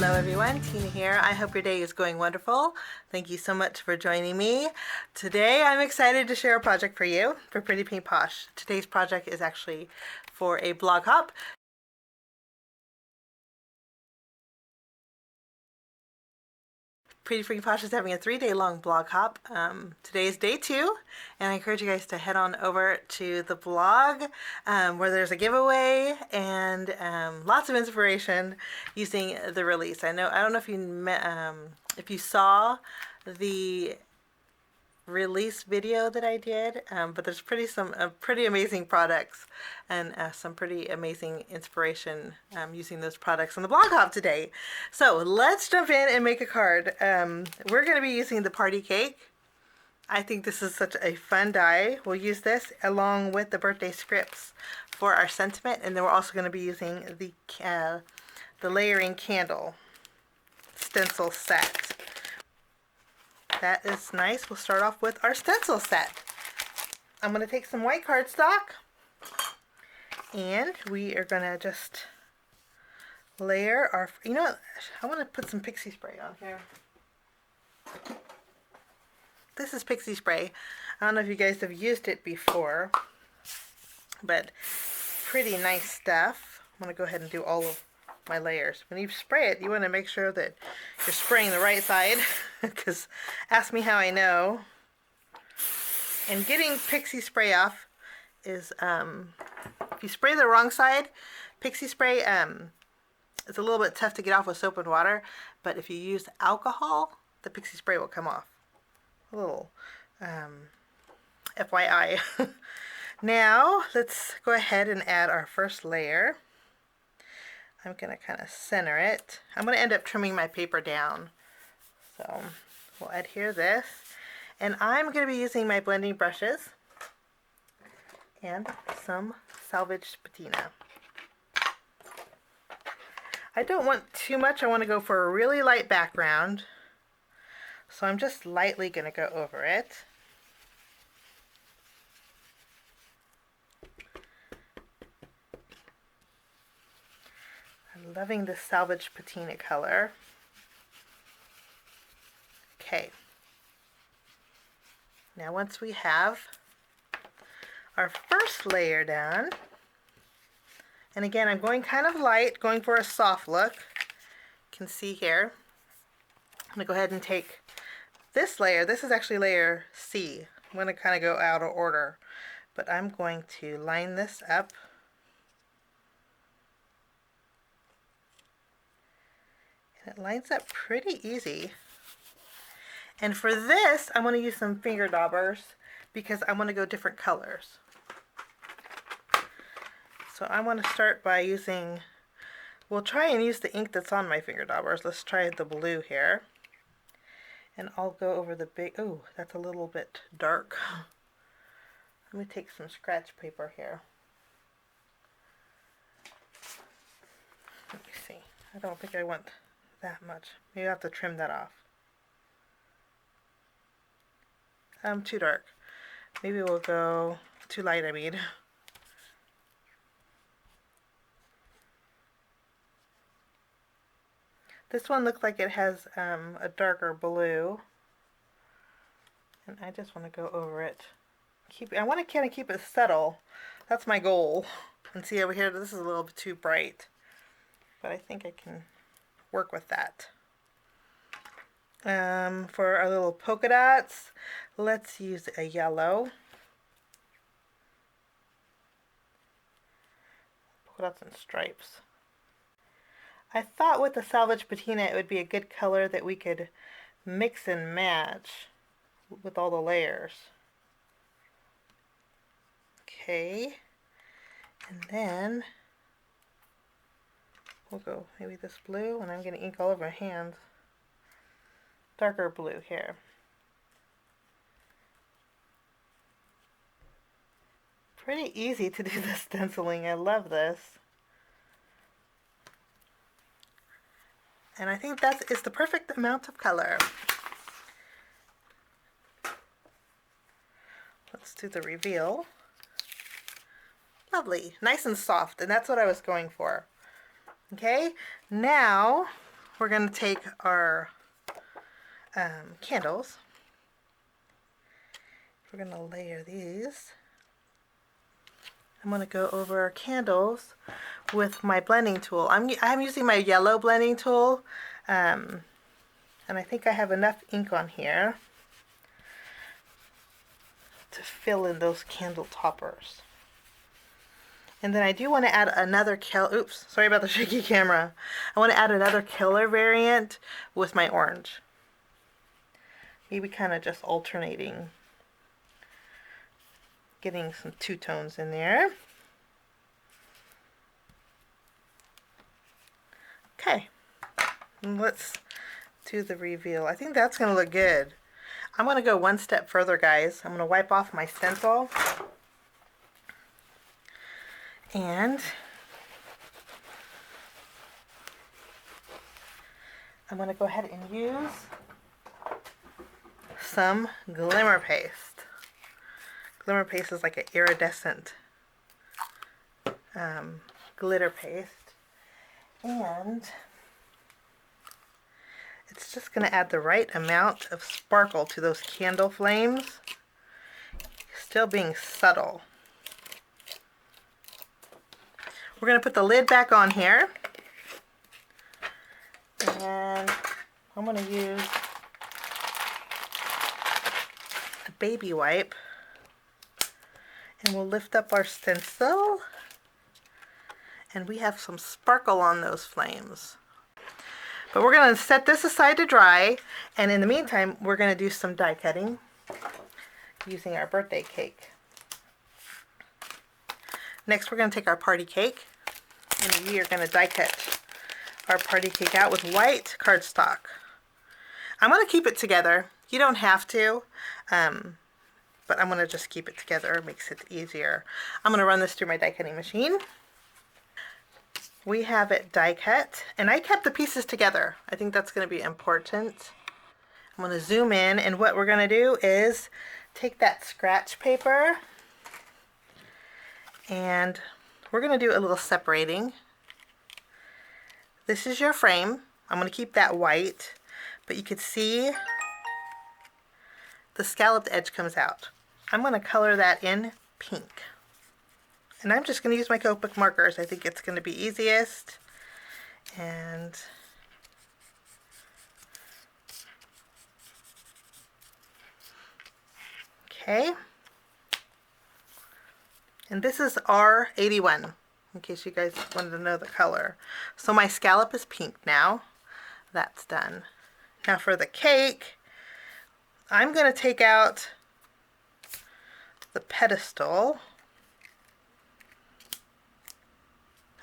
Hello everyone, Tina here. I hope your day is going wonderful. Thank you so much for joining me. Today I'm excited to share a project for you, for Pretty Pink Posh. Today's project is actually for a blog hop. Pretty Pink Posh is having a 3-day long blog hop. Today is day 2, and I encourage you guys to head on over to the blog where there's a giveaway and lots of inspiration using the release. I don't know if you saw the release video that I did, but there's some pretty amazing products and some pretty amazing inspiration using those products on the blog hop today. So let's jump in and make a card. We're going to be using the party cake. I think this is such a fun die. We'll use this along with the birthday scripts for our sentiment, and then we're also going to be using the layering candle stencil set. That is nice. We'll start off with our stencil set. I'm going to take some white cardstock and we are going to just layer our, I want to put some pixie spray on here. This is pixie spray. I don't know if you guys have used it before, but pretty nice stuff. I'm going to go ahead and do all of my layers. When you spray it, you want to make sure that you're spraying the right side, because ask me how I know. And getting pixie spray off is, if you spray the wrong side, pixie spray, it's a little bit tough to get off with soap and water, but if you use alcohol, the pixie spray will come off. A little FYI. Now, let's go ahead and add our first layer. I'm going to kind of center it. I'm going to end up trimming my paper down. So we'll adhere this. And I'm going to be using my blending brushes and some salvaged patina. I don't want too much. I want to go for a really light background. So I'm just lightly going to go over it. I'm loving this salvage patina color. Okay. Now once we have our first layer done, and again I'm going kind of light, going for a soft look. You can see here. I'm going to go ahead and take this layer. This is actually layer C. I'm going to kind of go out of order, but I'm going to line this up. It lines up pretty easy. And for this, I'm going to use some finger daubers because I want to go different colors. So I want to start by using, we'll try and use the ink that's on my finger daubers. Let's try the blue here. And I'll go over the big, oh, that's a little bit dark. Let me take some scratch paper here. Let me see. I don't think I want that much. Maybe I have to trim that off. Too dark. Maybe we'll go too light, I mean. This one looks like it has a darker blue. And I just want to go over it. I want to kind of keep it subtle. That's my goal. And see over here, this is a little bit too bright. But I think I can work with that. For our little polka dots, let's use a yellow. Polka dots and stripes. I thought with the salvage patina it would be a good color that we could mix and match with all the layers. Okay, and then we'll go maybe this blue, and I'm going to ink all over my hands. Darker blue here. Pretty easy to do the stenciling. I love this. And I think that is the perfect amount of color. Let's do the reveal. Lovely, nice and soft, and that's what I was going for. Okay, now we're going to take our candles. We're going to layer these. I'm going to go over our candles with my blending tool. I'm using my yellow blending tool, and I think I have enough ink on here to fill in those candle toppers. And then I do want to add another oops, sorry about the shaky camera. I want to add another color variant with my orange. Maybe kind of just alternating, getting some two tones in there. Okay, let's do the reveal. I think that's going to look good. I'm going to go one step further, guys. I'm going to wipe off my stencil. And I'm going to go ahead and use some glimmer paste. Glimmer paste is like an iridescent glitter paste. And it's just going to add the right amount of sparkle to those candle flames, still being subtle. We're going to put the lid back on here, and I'm going to use a baby wipe, and we'll lift up our stencil, and we have some sparkle on those flames. But we're going to set this aside to dry, and in the meantime we're going to do some die cutting using our birthday cake. Next we're going to take our party cake, and we are going to die cut our party cake out with white cardstock. I'm going to keep it together. You don't have to, but I'm going to just keep it together. It makes it easier. I'm going to run this through my die cutting machine. We have it die cut, and I kept the pieces together. I think that's going to be important. I'm going to zoom in, and what we're going to do is take that scratch paper, and we're going to do a little separating. This is your frame. I'm going to keep that white, but you can see the scalloped edge comes out. I'm going to color that in pink. And I'm just going to use my Copic markers. I think it's going to be easiest. And okay. And this is R81, in case you guys wanted to know the color. So my scallop is pink now. That's done. Now for the cake, I'm going to take out the pedestal.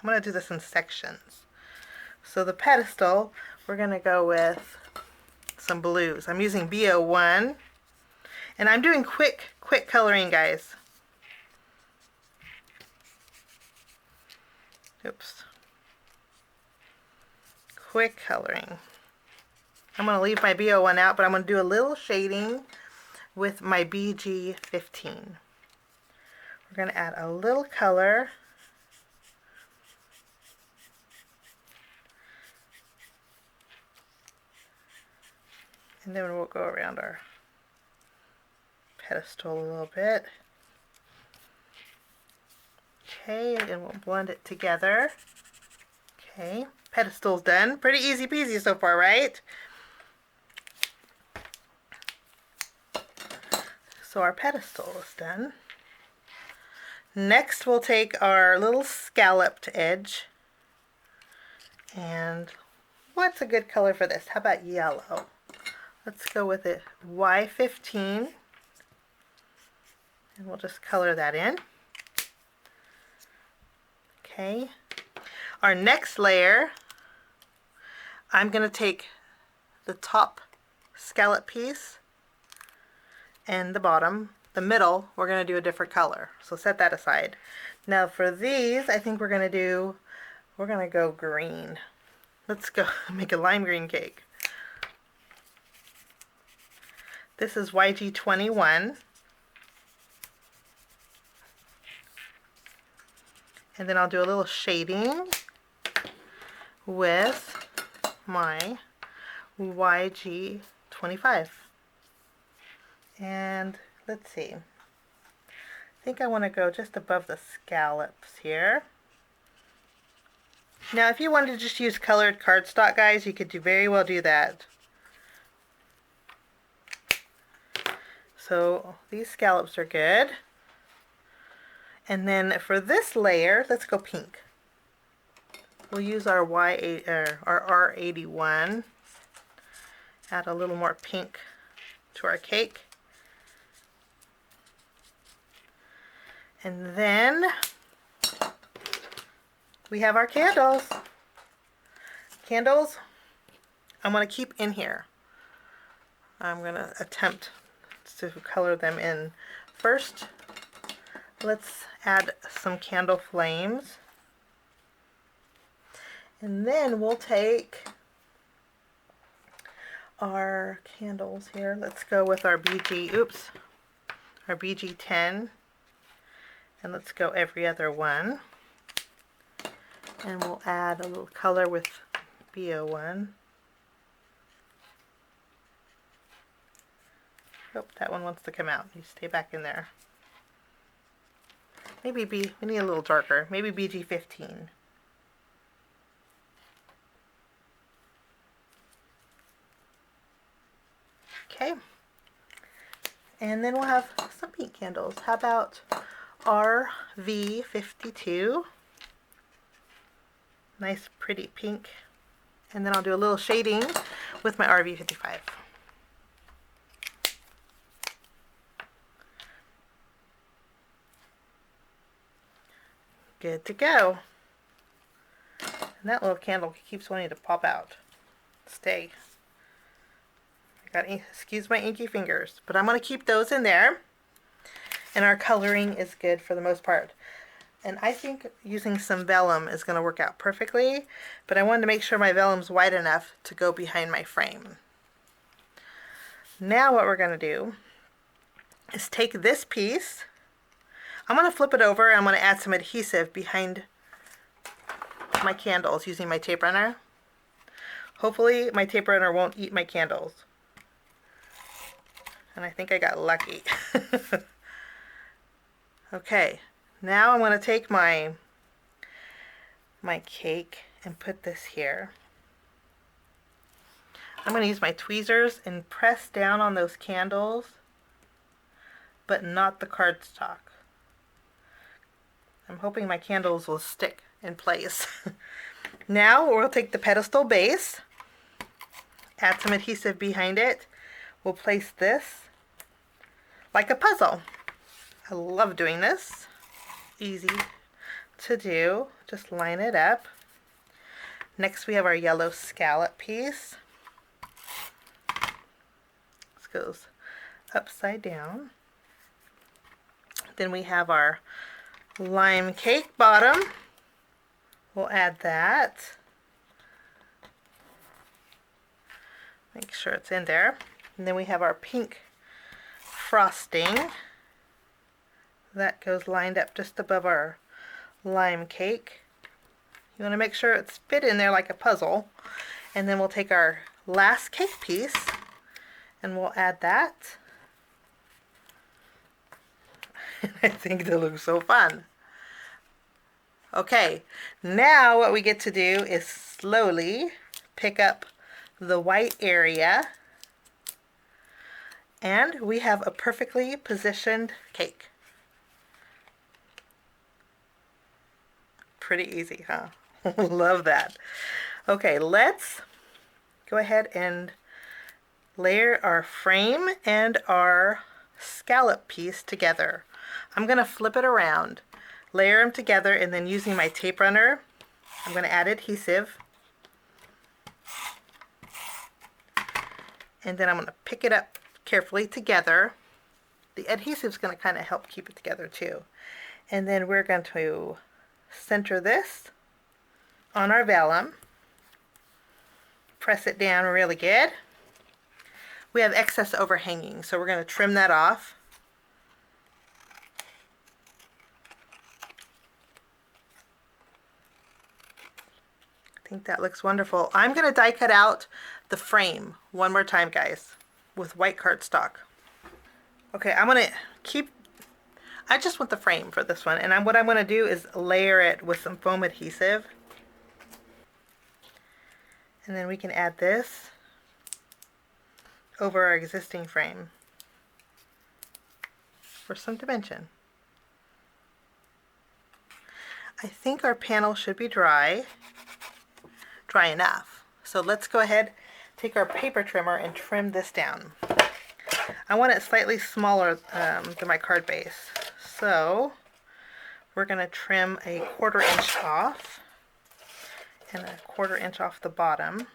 I'm going to do this in sections. So the pedestal, we're going to go with some blues. I'm using B01, and I'm doing quick coloring, guys. Oops. Quick coloring. I'm going to leave my B01 out, but I'm going to do a little shading with my BG15. We're going to add a little color. And then we'll go around our pedestal a little bit. Okay, and we'll blend it together. Okay, pedestal's done. Pretty easy peasy so far, right? So our pedestal is done. Next we'll take our little scalloped edge, and what's a good color for this? How about yellow? Let's go with it Y15, and we'll just color that in. Okay, our next layer, I'm going to take the top scallop piece and the bottom. The middle, we're going to do a different color, so set that aside. Now for these, I think we're going to go green. Let's go make a lime green cake. This is YG21. And then I'll do a little shading with my YG25. And let's see. I think I want to go just above the scallops here. Now, if you wanted to just use colored cardstock, guys, you could very well do that. So these scallops are good. And then for this layer, let's go pink. We'll use our our R81. Add a little more pink to our cake. And then we have our candles. Candles, I'm going to keep in here. I'm going to attempt to color them in. First, let's add some candle flames. And then we'll take our candles here. Let's go with our our BG10. And let's go every other one. And we'll add a little color with B01. Oh, that one wants to come out. You stay back in there. Maybe we need a little darker. Maybe BG15. Okay. And then we'll have some pink candles. How about RV52? Nice pretty pink. And then I'll do a little shading with my RV55. Good to go. And that little candle keeps wanting to pop out. Stay. Excuse my inky fingers, but I'm going to keep those in there. And our coloring is good for the most part. And I think using some vellum is going to work out perfectly, but I wanted to make sure my vellum's wide enough to go behind my frame. Now what we're going to do is take this piece. I'm going to flip it over and I'm going to add some adhesive behind my candles using my tape runner. Hopefully my tape runner won't eat my candles. And I think I got lucky. Okay, now I'm going to take my cake and put this here. I'm going to use my tweezers and press down on those candles, but not the cardstock. I'm hoping my candles will stick in place. Now we'll take the pedestal base, add some adhesive behind it. We'll place this like a puzzle. I love doing this. Easy to do. Just line it up. Next we have our yellow scallop piece. This goes upside down. Then we have our lime cake bottom. We'll add that. Make sure it's in there. And then we have our pink frosting. That goes lined up just above our lime cake. You want to make sure it's fit in there like a puzzle. And then we'll take our last cake piece and we'll add that. I think that looks so fun. Okay, now what we get to do is slowly pick up the white area, and we have a perfectly positioned cake. Pretty easy, huh? Love that. Okay, let's go ahead and layer our frame and our scallop piece together. I'm going to flip it around, layer them together, and then using my tape runner, I'm going to add adhesive. And then I'm going to pick it up carefully together. The adhesive is going to kind of help keep it together too. And then we're going to center this on our vellum. Press it down really good. We have excess overhanging, so we're going to trim that off. I think that looks wonderful. I'm going to die cut out the frame one more time, guys, with white cardstock. Okay, I'm going to keep, I just want the frame for this one, and what I'm going to do is layer it with some foam adhesive. And then we can add this over our existing frame for some dimension. I think our panel should be dry enough. So let's go ahead, take our paper trimmer and trim this down. I want it slightly smaller than my card base. So we're going to trim a 1/4 inch off and a 1/4 inch off the bottom.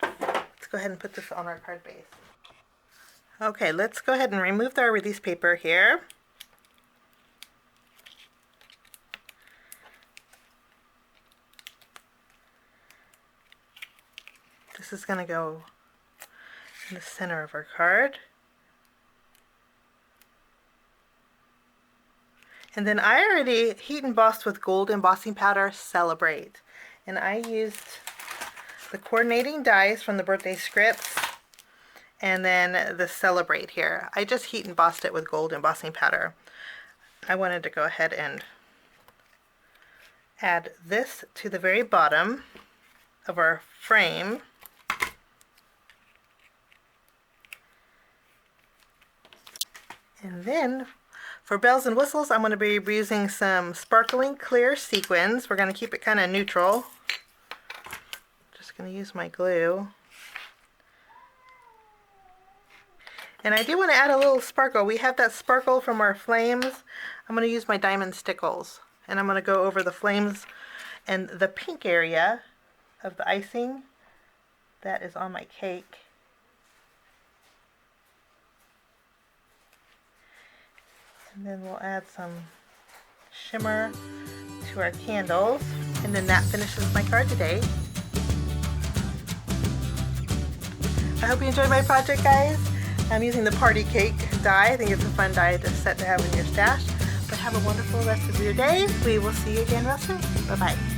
Let's go ahead and put this on our card base. Okay, let's go ahead and remove our release paper here. This is going to go in the center of our card. And then I already heat embossed with gold embossing powder Celebrate. And I used the coordinating dies from the birthday scripts and then the Celebrate here. I just heat embossed it with gold embossing powder. I wanted to go ahead and add this to the very bottom of our frame. And then for bells and whistles, I'm going to be using some sparkling clear sequins. We're going to keep it kind of neutral. Just going to use my glue. And I do want to add a little sparkle. We have that sparkle from our flames. I'm going to use my diamond stickles. And I'm going to go over the flames and the pink area of the icing that is on my cake. And then we'll add some shimmer to our candles. And then that finishes my card today. I hope you enjoyed my project, guys. I'm using the party cake die. I think it's a fun die to set to have in your stash. But have a wonderful rest of your day. We will see you again real soon. Bye-bye.